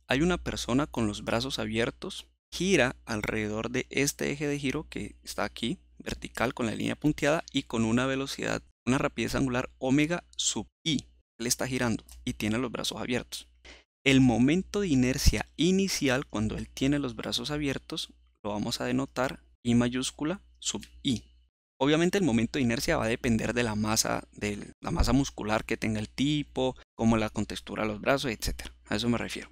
hay una persona con los brazos abiertos, gira alrededor de este eje de giro que está aquí, vertical con la línea punteada y con una velocidad, una rapidez angular omega sub i. Él está girando y tiene los brazos abiertos. El momento de inercia inicial cuando él tiene los brazos abiertos lo vamos a denotar I mayúscula sub i. Obviamente el momento de inercia va a depender de la masa muscular que tenga el tipo, como la contextura de los brazos, etc. A eso me refiero.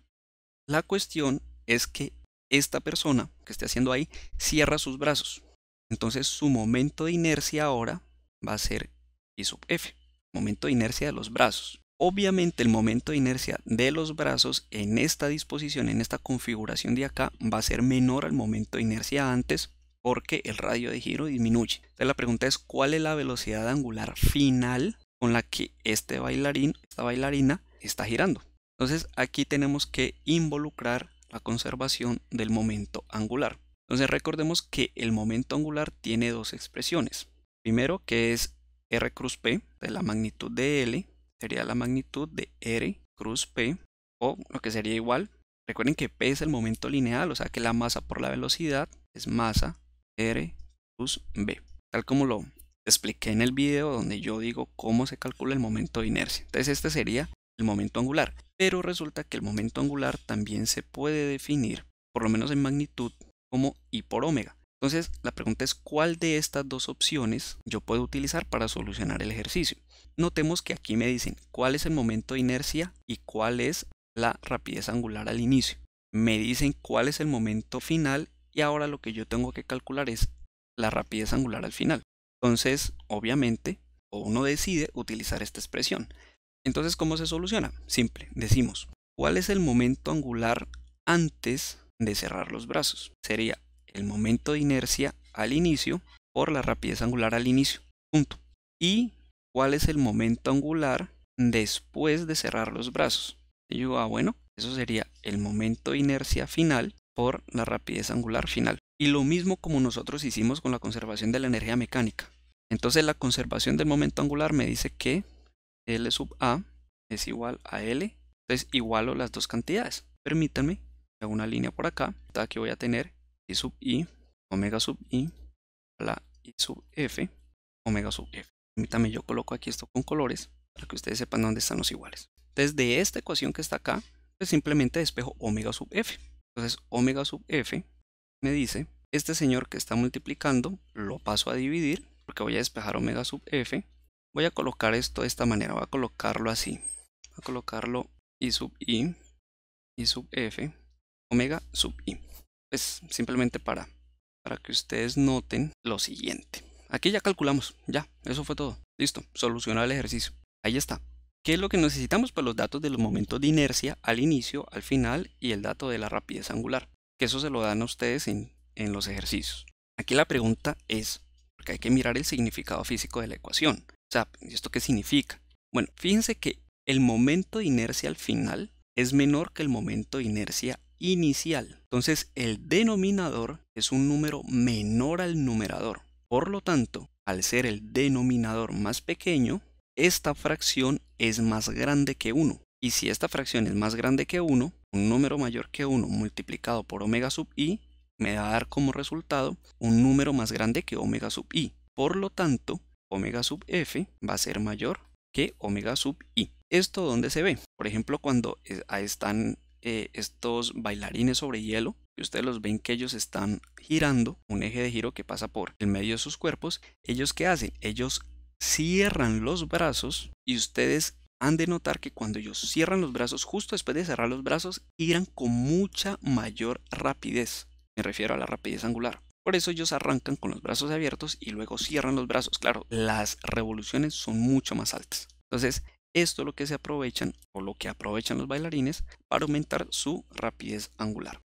La cuestión es que esta persona que esté haciendo ahí cierra sus brazos. Entonces su momento de inercia ahora va a ser I sub f, momento de inercia de los brazos. Obviamente el momento de inercia de los brazos en esta disposición, en esta configuración de acá, va a ser menor al momento de inercia antes porque el radio de giro disminuye. Entonces la pregunta es ¿cuál es la velocidad angular final con la que esta bailarina está girando? Entonces aquí tenemos que involucrar la conservación del momento angular. Entonces recordemos que el momento angular tiene dos expresiones. Primero que es R cruz P, de la magnitud de L, sería la magnitud de R cruz P, o lo que sería igual. Recuerden que P es el momento lineal, o sea que la masa por la velocidad es masa R cruz B, tal como lo expliqué en el video donde yo digo cómo se calcula el momento de inercia. Entonces este sería el momento angular, pero resulta que el momento angular también se puede definir, por lo menos en magnitud, como I por omega. Entonces la pregunta es ¿cuál de estas dos opciones yo puedo utilizar para solucionar el ejercicio? Notemos que aquí me dicen cuál es el momento de inercia y cuál es la rapidez angular al inicio. Me dicen cuál es el momento final y ahora lo que yo tengo que calcular es la rapidez angular al final. Entonces, obviamente, uno decide utilizar esta expresión. Entonces, ¿cómo se soluciona? Simple, decimos, ¿cuál es el momento angular antes de cerrar los brazos? Sería el momento de inercia al inicio por la rapidez angular al inicio, punto. ¿Y cuál es el momento angular después de cerrar los brazos? Y yo, bueno, eso sería el momento de inercia final por la rapidez angular final. Y lo mismo como nosotros hicimos con la conservación de la energía mecánica. Entonces la conservación del momento angular me dice que L sub A es igual a L. Entonces igualo las dos cantidades. Permítanme, hago una línea por acá. Aquí voy a tener I sub I, omega sub I, a la I sub F, omega sub F. Permítanme, yo coloco aquí esto con colores para que ustedes sepan dónde están los iguales. Entonces de esta ecuación que está acá, pues simplemente despejo omega sub F. Entonces omega sub F me dice, este señor que está multiplicando, lo paso a dividir, porque voy a despejar omega sub F. Voy a colocar esto de esta manera, voy a colocarlo así. Voy a colocarlo I sub F, omega sub I. Pues simplemente para que ustedes noten lo siguiente. Aquí ya calculamos, ya, eso fue todo. Listo, solucionar el ejercicio. Ahí está. ¿Qué es lo que necesitamos? Pues los datos de los momentos de inercia al inicio, al final y el dato de la rapidez angular. Que eso se lo dan a ustedes en los ejercicios. Aquí la pregunta es, porque hay que mirar el significado físico de la ecuación. O sea, ¿esto qué significa? Bueno, fíjense que el momento de inercia al final es menor que el momento de inercia inicial. Entonces, el denominador es un número menor al numerador. Por lo tanto, al ser el denominador más pequeño, esta fracción es más grande que 1. Y si esta fracción es más grande que 1, un número mayor que 1 multiplicado por omega sub i me va a dar como resultado un número más grande que omega sub i. Por lo tanto, omega sub f va a ser mayor que omega sub i. ¿Esto dónde se ve? Por ejemplo, cuando están estos bailarines sobre hielo, y ustedes los ven que ellos están girando, un eje de giro que pasa por el medio de sus cuerpos. ¿Ellos qué hacen? Ellos cierran los brazos y ustedes han de notar que cuando ellos cierran los brazos, justo después de cerrar los brazos, giran con mucha mayor rapidez. Me refiero a la rapidez angular. Por eso ellos arrancan con los brazos abiertos y luego cierran los brazos. Claro, las revoluciones son mucho más altas. Entonces, esto es lo que se aprovechan o lo que aprovechan los bailarines para aumentar su rapidez angular.